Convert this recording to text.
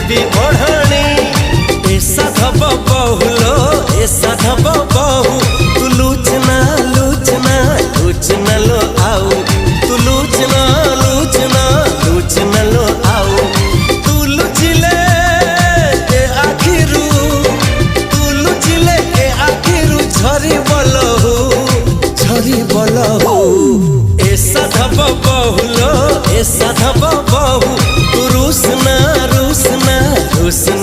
देवी ओढ़ाणी ए साधव बहुलो ए साधव बहु तू लूचना लूचना लूचना लो आओ तू लूचना लूचना लूचना लो आओ तू लुचिले के आखिरू झरी बोलहु ए साधव बहुलो ए साधव बहु तू रुसना रुसना रुसना